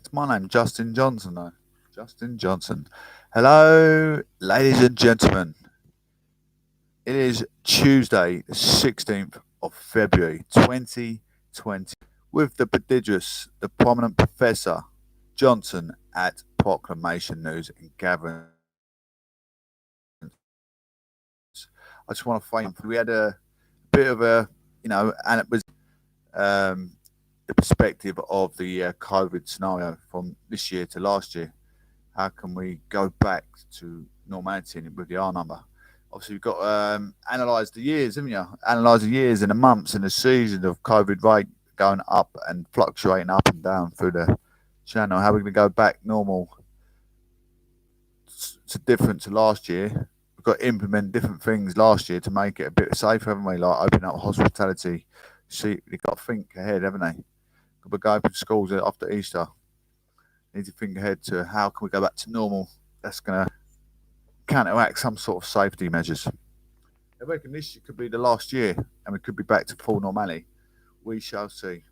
It's my name, Justin Johnson, though. Justin Johnson. Hello, ladies and gentlemen. It is Tuesday, the 16th of February, 2020, with the prodigious, the prominent Professor Johnson at Proclamation News and Gatherance. I just want to thank you for we had a bit of a, and it was the perspective of the COVID scenario from this year to last year. How can we go back to normality with the R number? Obviously, we've got to analyse the years, haven't you? Analyse the years and the months and the seasons of COVID rate going up and fluctuating up and down through the channel. How are we going to go back normal to different to last year? We've got to implement different things last year to make it a bit safer, haven't we? Like opening up hospitality. See, you've got to think ahead, haven't they? We're going to open schools after Easter. Need to think ahead to how can we go back to normal. That's going to counteract some sort of safety measures. I reckon this could be the last year and we could be back to full normality. We shall see.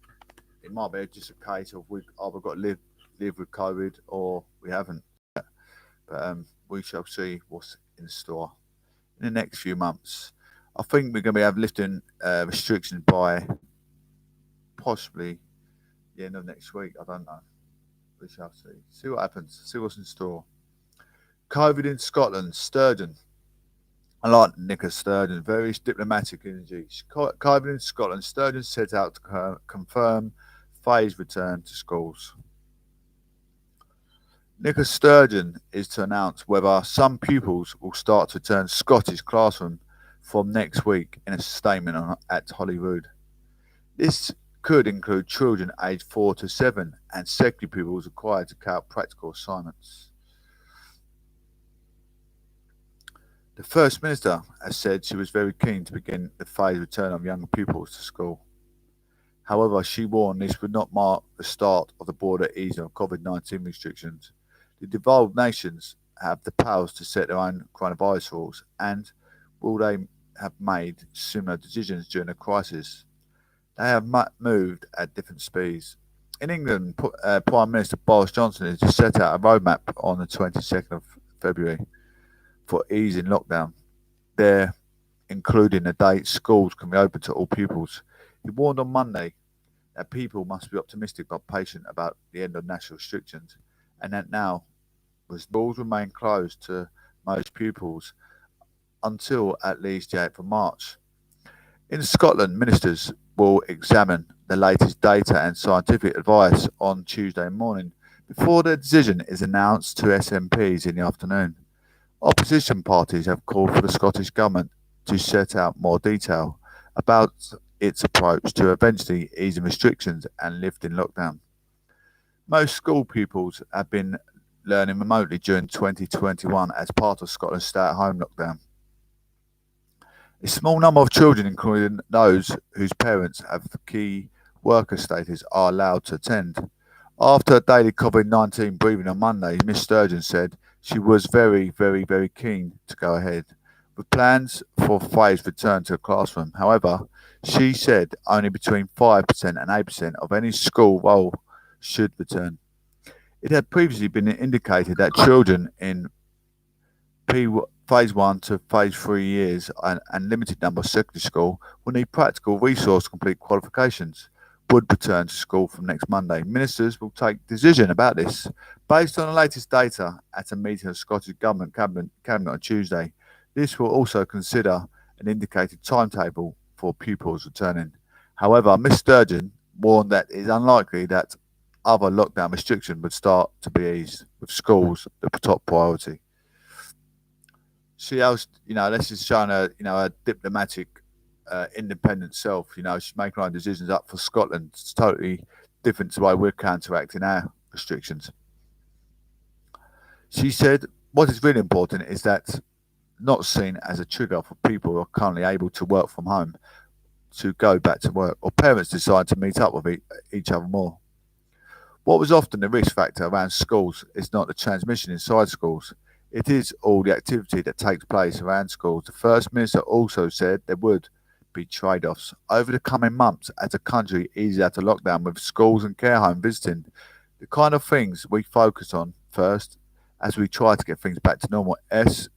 It might be just a case of we've either got to live with COVID or we haven't. But we shall see what's in store in the next few months. I think we're going to be lifting restrictions by possibly the end of next week. I don't know. We shall see. See what happens. See what's in store. COVID in Scotland. Sturgeon. I like Nicola Sturgeon. Very diplomatic energy. COVID in Scotland. Sturgeon set out to confirm phased return to schools. Nicola Sturgeon is to announce whether some pupils will start to return to Scottish classroom from next week in a statement at Holyrood. This could include children aged 4 to 7 and secondary pupils required to carry out practical assignments. The First Minister has said she was very keen to begin the phased return of young pupils to school. However, she warned this would not mark the start of the border easing of COVID-19 restrictions. The devolved nations have the powers to set their own coronavirus rules, and will they have made similar decisions during the crisis? They have moved at different speeds. In England, Prime Minister Boris Johnson has just set out a roadmap on the 22nd of February for easing lockdown, there including the date schools can be open to all pupils. He warned on Monday that people must be optimistic but patient about the end of national restrictions, and that now schools remain closed to most pupils until at least the 8th of March. In Scotland, ministers will examine the latest data and scientific advice on Tuesday morning before the decision is announced to SMPs in the afternoon. Opposition parties have called for the Scottish Government to set out more detail about its approach to eventually easing restrictions and lifting lockdown. Most school pupils have been learning remotely during 2021 as part of Scotland's stay-at-home lockdown. A small number of children, including those whose parents have the key worker status, are allowed to attend. After a daily COVID-19 briefing on Monday, Ms Sturgeon said she was very keen to go ahead with plans for phased return to the classroom. However, she said only between 5% and 8% of any school role should return. It had previously been indicated that children in phase 1 to phase 3 years and limited number of secondary school will need practical resource complete qualifications would return to school from next Monday. Ministers will take decision about this based on the latest data at a meeting of Scottish Government Cabinet on Tuesday. This will also consider an indicated timetable for pupils returning. However, Ms Sturgeon warned that it is unlikely that other lockdown restrictions would start to be eased, with schools the top priority. She else, this is showing a diplomatic independent self. She's making her own decisions up for Scotland. It's totally different to the way we're counteracting our restrictions. She said what is really important is that not seen as a trigger for people who are currently able to work from home to go back to work, or parents decide to meet up with each other more. What was often the risk factor around schools is not the transmission inside schools. It is all the activity that takes place around schools. The First Minister also said there would be trade-offs over the coming months as the country eases out of lockdown, with schools and care home visiting The kind of things we focus on first as we try to get things back to normal. MSPs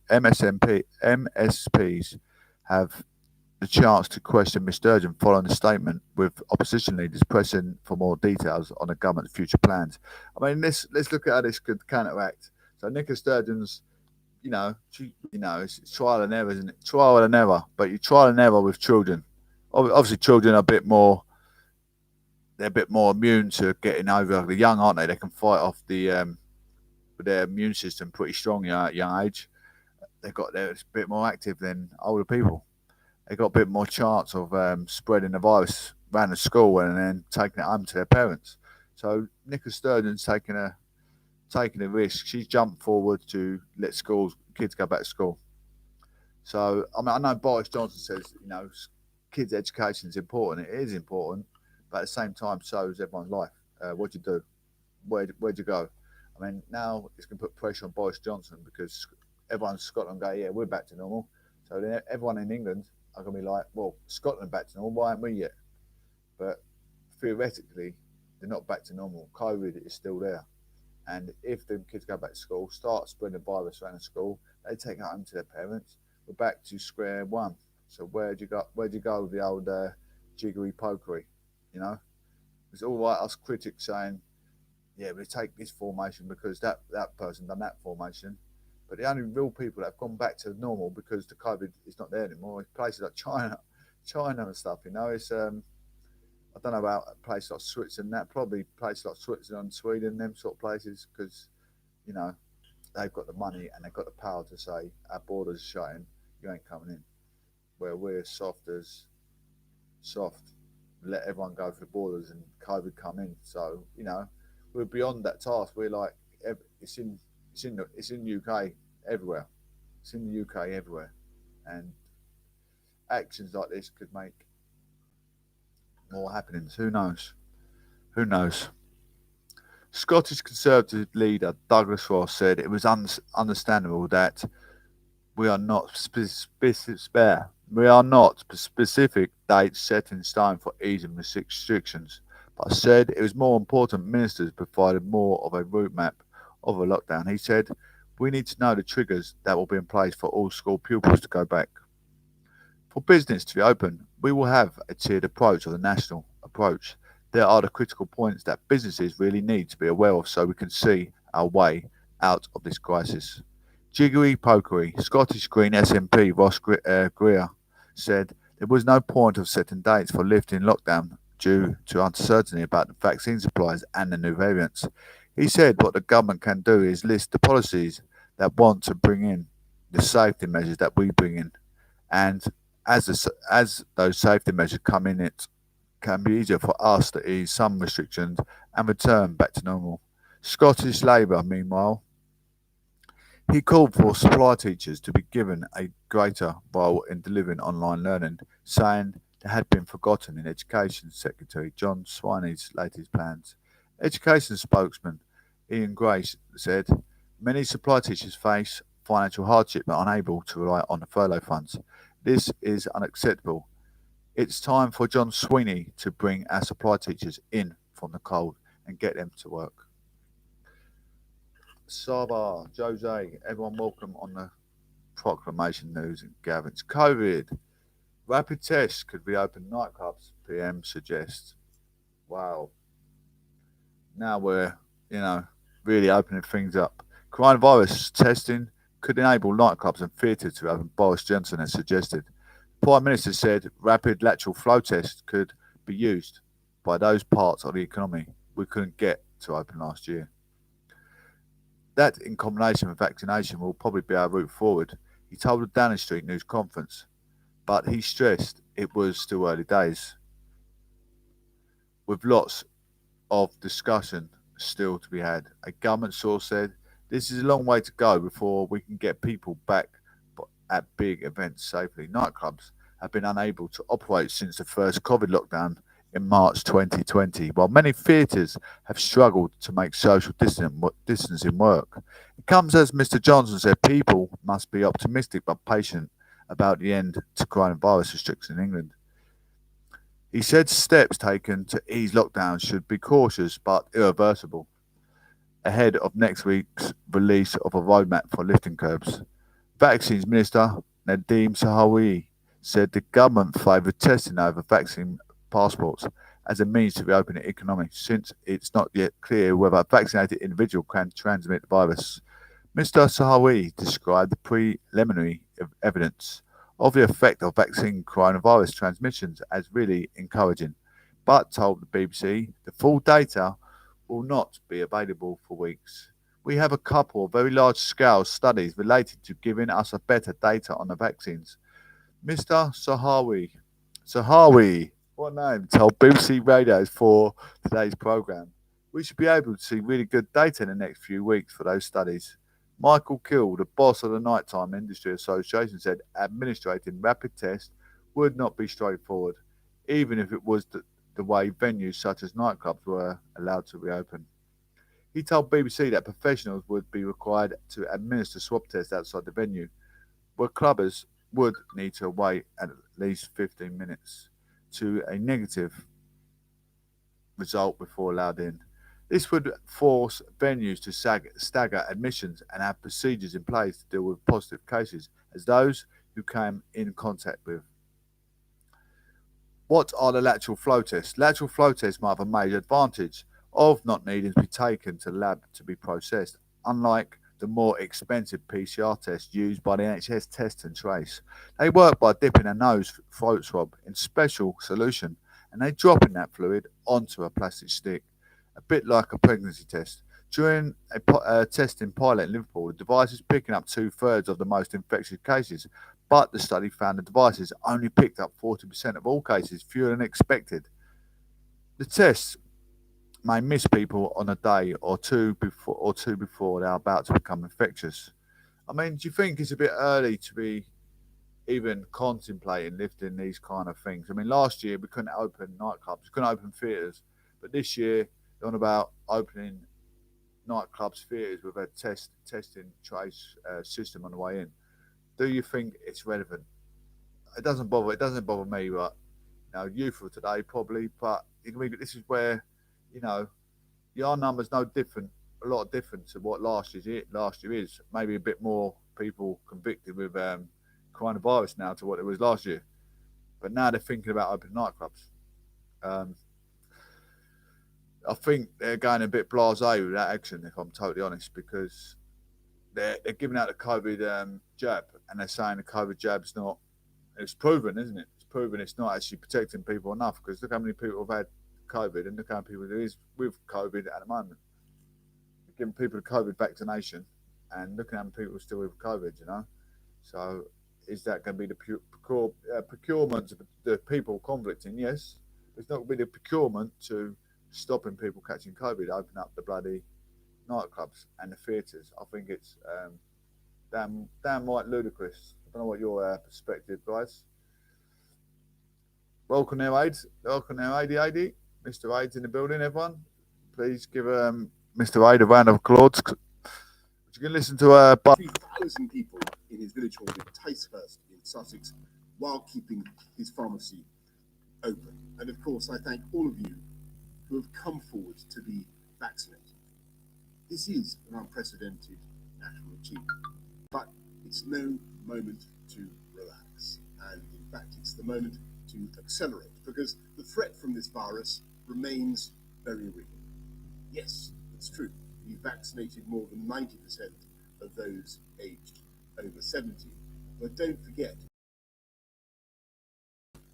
have the chance to question Mr. Sturgeon following the statement, with opposition leaders pressing for more details on the government's future plans. I mean, let's look at how this could counteract. So Nicola Sturgeon's, it's trial and error, isn't it? Trial and error, but you trial and error with children. Obviously, children are they're a bit more immune to getting over. They're young, aren't they? They can fight off with their immune system pretty strong at a young age. They're a bit more active than older people. They got a bit more chance of spreading the virus around the school and then taking it home to their parents. So Nicola Sturgeon's taking a risk. She's jumped forward to let kids go back to school. So I mean, I know Boris Johnson says kids' education is important. It is important, but at the same time, so is everyone's life. What do you do? Where'd you go? I mean, now it's going to put pressure on Boris Johnson because everyone in Scotland go, yeah, we're back to normal. So then everyone in England are going to be like, well, Scotland back to normal, why aren't we yet? But theoretically, they're not back to normal. COVID is still there. And if the kids go back to school, start spreading the virus around the school, they take it home to their parents. We're back to square one. So where'd you go with the old jiggery pokery? It's all right, us critics saying, yeah, we take this formation because that person done that formation. But the only real people that have gone back to normal because the COVID is not there anymore is places like China and stuff. It's I don't know about places like Switzerland. Probably places like Switzerland, Sweden, them sort of places, because they've got the money and they've got the power to say our borders are shutting, you ain't coming in. Where we're soft, let everyone go through borders and COVID come in. So we're beyond that task. We're like it's in UK everywhere. It's in the UK everywhere, and actions like this could make more happenings. Who knows? Who knows? Scottish Conservative leader Douglas Ross said it was understandable that we are not specific dates set in stone for easing restrictions, but said it was more important ministers provided more of a route map of a lockdown. He said, we need to know the triggers that will be in place for all school pupils to go back. For business to be open, we will have a tiered approach or the national approach. There are the critical points that businesses really need to be aware of so we can see our way out of this crisis. Jiggery pokery, Scottish Green SNP Ross Greer said there was no point of setting dates for lifting lockdown due to uncertainty about the vaccine supplies and the new variants. He said what the government can do is list the policies that want to bring in the safety measures that we bring in, and as those safety measures come in, it can be easier for us to ease some restrictions and return back to normal. Scottish Labour, meanwhile, he called for supply teachers to be given a greater role in delivering online learning, saying they had been forgotten in Education Secretary John Swiney's latest plans. Education spokesman Ian Grace said, many supply teachers face financial hardship and are unable to rely on the furlough funds. This is unacceptable. It's time for John Sweeney to bring our supply teachers in from the cold and get them to work. Saba, Jose, everyone welcome on the proclamation news and gatherings. COVID. Rapid tests could reopen nightclubs, PM suggests. Wow. Now we're, really opening things up. Coronavirus testing could enable nightclubs and theatres to open, Boris Johnson has suggested. The Prime Minister said rapid lateral flow tests could be used by those parts of the economy we couldn't get to open last year. That, in combination with vaccination, will probably be our route forward, he told the Downing Street News Conference, but he stressed it was still early days, with lots of discussion still to be had. A government source said, this is a long way to go before we can get people back at big events safely. Nightclubs have been unable to operate since the first COVID lockdown in March 2020, while many theatres have struggled to make social distancing work. It comes as Mr. Johnson said people must be optimistic but patient about the end to coronavirus restrictions in England. He said steps taken to ease lockdowns should be cautious but irreversible. ahead of next week's release of a roadmap for lifting curbs. Vaccines Minister Nadeem Sahawi said the government favoured testing over vaccine passports as a means to reopen the economy, since it's not yet clear whether a vaccinated individual can transmit the virus. Mr. Sahawi described the preliminary evidence of the effect of vaccine coronavirus transmissions as really encouraging, but told the BBC the full data will not be available for weeks. We have a couple of very large scale studies related to giving us a better data on the vaccines. Mr. Sahawi, what name, told BBC Radio for today's programme. We should be able to see really good data in the next few weeks for those studies. Michael Kill, the boss of the Nighttime Industry Association, said administrating rapid tests would not be straightforward, even if it was the way venues such as nightclubs were allowed to reopen. He told BBC that professionals would be required to administer swab tests outside the venue, where clubbers would need to wait at least 15 minutes to a negative result before allowed in. This would force venues to stagger admissions and have procedures in place to deal with positive cases as those who came in contact with. What are the lateral flow tests? Lateral flow tests might have a major advantage of not needing to be taken to the lab to be processed, unlike the more expensive PCR tests used by the NHS Test and Trace. They work by dipping a nose throat swab in special solution and they dropping that fluid onto a plastic stick, a bit like a pregnancy test. During a testing pilot in Liverpool, the device is picking up 2/3 of the most infectious cases, but the study found the devices only picked up 40% of all cases, fewer than expected. The tests may miss people on a day or two before they're about to become infectious. I mean, do you think it's a bit early to be even contemplating lifting these kind of things? I mean, last year we couldn't open nightclubs, we couldn't open theatres, but this year they're on about opening nightclubs, theatres with a testing trace system on the way in. Do you think it's relevant? It doesn't bother me, but youth of today probably. But this is where your numbers no different, a lot different to what last year is. Maybe a bit more people convicted with coronavirus now to what it was last year. But now they're thinking about opening nightclubs. I think they're going a bit blasé with that action, if I'm totally honest, because they're giving out the COVID jab, and they're saying the COVID jab's not. It's proven, isn't it? It's proven it's not actually protecting people enough, because look how many people have had COVID and look how many people there is with COVID at the moment. They're giving people the COVID vaccination, and look how many people are still with COVID. So is that going to be the procurement of the people conflicting? Yes, it's not going to be the procurement to stopping people catching COVID. Open up the bloody nightclubs and the theatres. I think it's damn right ludicrous. I don't know what your perspective, guys. Welcome there, Aids. Welcome there, AD. Mr. Aids in the building, everyone. Please give Mr. Aid a round of applause. You can listen to 3,000 people in his village hall in Ticehurst in Sussex while keeping his pharmacy open. And of course, I thank all of you who have come forward to be vaccinated. This is an unprecedented national achievement, but it's no moment to relax. And in fact, it's the moment to accelerate, because the threat from this virus remains very real. Yes, it's true. We've vaccinated more than 90% of those aged over 70. But don't forget,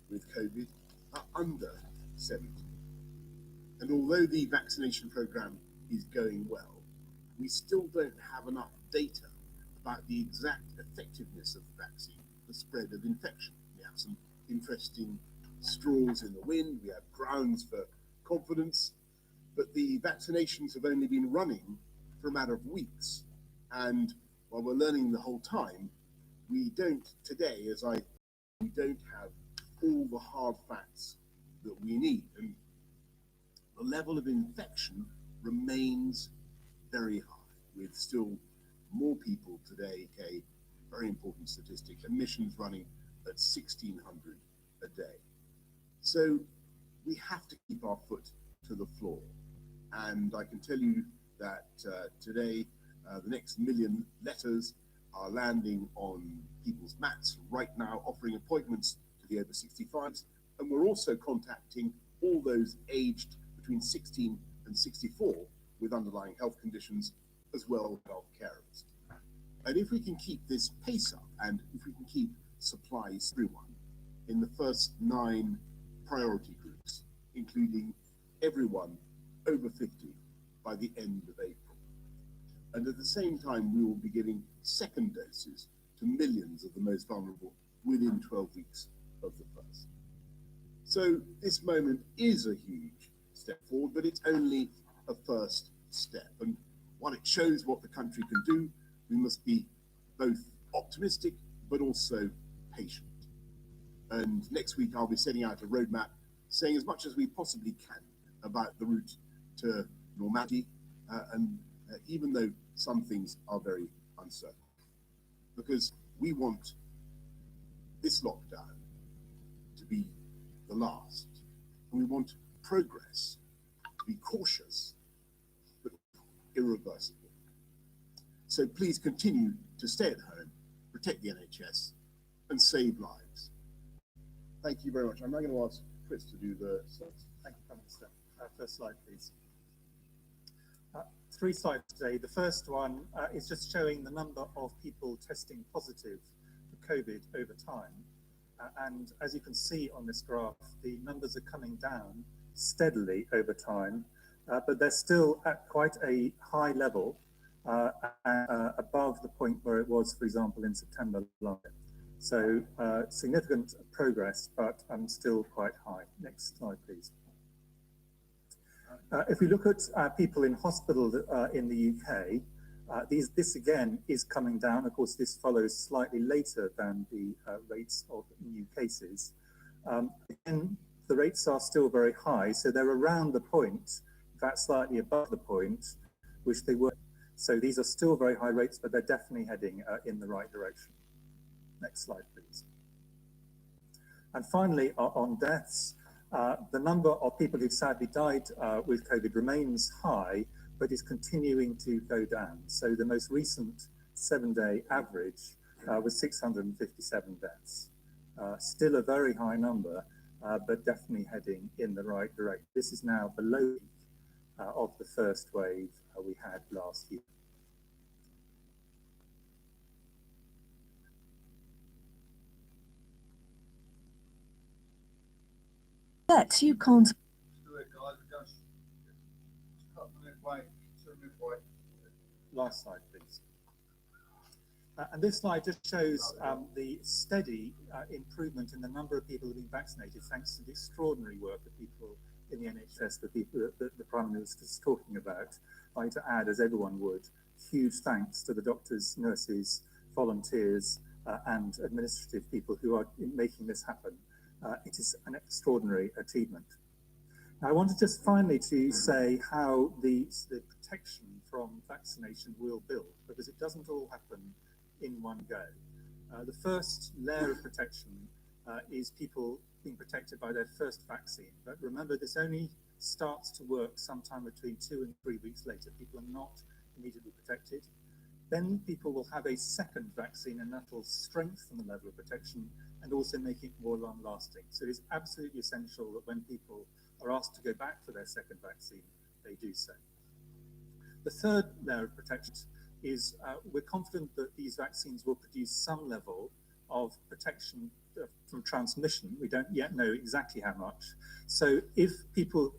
with COVID, are under 70. And although the vaccination program is going well, we still don't have enough data about the exact effectiveness of the vaccine, the spread of infection. We have some interesting straws in the wind, we have grounds for confidence, but the vaccinations have only been running for a matter of weeks. And while we're learning the whole time, we don't have all the hard facts that we need. And the level of infection remains very high, with still more people today, a very important statistic, admissions running at 1,600 a day. So we have to keep our foot to the floor. And I can tell you that today the next million letters are landing on people's mats right now, offering appointments to the over 65s. And we're also contacting all those aged between 16 and 64 with underlying health conditions, as well as health carers. And if we can keep this pace up, and if we can keep supplies to everyone in the first 9 priority groups, including everyone over 50 by the end of April. And at the same time, we will be giving second doses to millions of the most vulnerable within 12 weeks of the first. So this moment is a huge step forward, but it's only a first step. And while it shows what the country can do, we must be both optimistic, but also patient. And next week, I'll be setting out a roadmap, saying as much as we possibly can about the route to normality, even though some things are very uncertain. Because we want this lockdown to be the last. And we want progress to be cautious, but irreversible. So please continue to stay at home, protect the NHS, and save lives. Thank you very much. I'm now going to ask Chris to do the slides. Thank you, Prime Minister. First slide, please. 3 slides today. The first one is just showing the number of people testing positive for COVID over time. And as you can see on this graph, the numbers are coming down steadily over time, but they're still at quite a high level, above the point where it was, for example, in September last year. So significant progress, but still quite high. Next slide, please. If we look at people in hospital in the UK, this again is coming down. Of course, this follows slightly later than the rates of new cases. Again, the rates are still very high, so they're around the point, in fact, slightly above the point, which they were. So these are still very high rates, but they're definitely heading in the right direction. Next slide, please. And finally, on deaths, the number of people who've sadly died with COVID remains high, but is continuing to go down. So the most recent 7-day average was 657 deaths. Still a very high number, but definitely heading in the right direction. This is now below of the first wave we had last year. Bet you can't. Last slide, please. And this slide just shows the steady improvement in the number of people who have been vaccinated, thanks to the extraordinary work of people in the NHS, the people that the Prime Minister is talking about. I'd like to add, as everyone would, huge thanks to the doctors, nurses, volunteers, and administrative people who are making this happen. It is an extraordinary achievement. Now, I wanted just finally to say how the protection from vaccination will build, because it doesn't all happen in one go. The first layer of protection is people being protected by their first vaccine. But remember, this only starts to work sometime between 2 and 3 weeks later. People are not immediately protected. Then people will have a second vaccine, and that will strengthen the level of protection and also make it more long-lasting. So it is absolutely essential that when people are asked to go back for their second vaccine, they do so. The third layer of protection is we're confident that these vaccines will produce some level of protection from transmission. We don't yet know exactly how much. So if people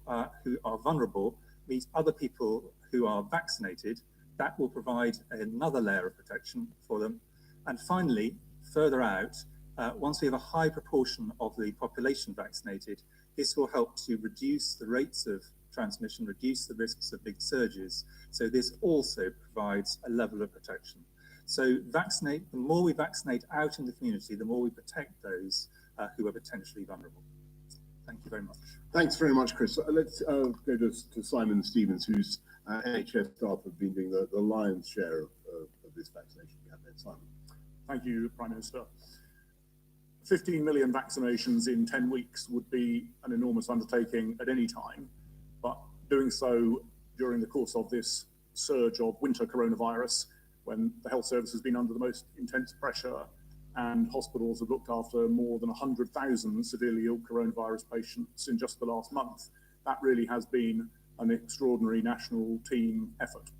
who are vulnerable meet other people who are vaccinated, that will provide another layer of protection for them. And finally, further out, once we have a high proportion of the population vaccinated, this will help to reduce the rates of transmission, reduce the risks of big surges. So this also provides a level of protection. So the more we vaccinate out in the community, the more we protect those who are potentially vulnerable. Thank you very much. Thanks very much, Chris. Let's go to Simon Stevens, whose NHS staff have been doing the lion's share of this vaccination campaign. Simon. Thank you, Prime Minister. 15 million vaccinations in 10 weeks would be an enormous undertaking at any time, but doing so during the course of this surge of winter coronavirus, when the health service has been under the most intense pressure and hospitals have looked after more than 100,000 severely ill coronavirus patients in just the last month. That really has been an extraordinary national team effort.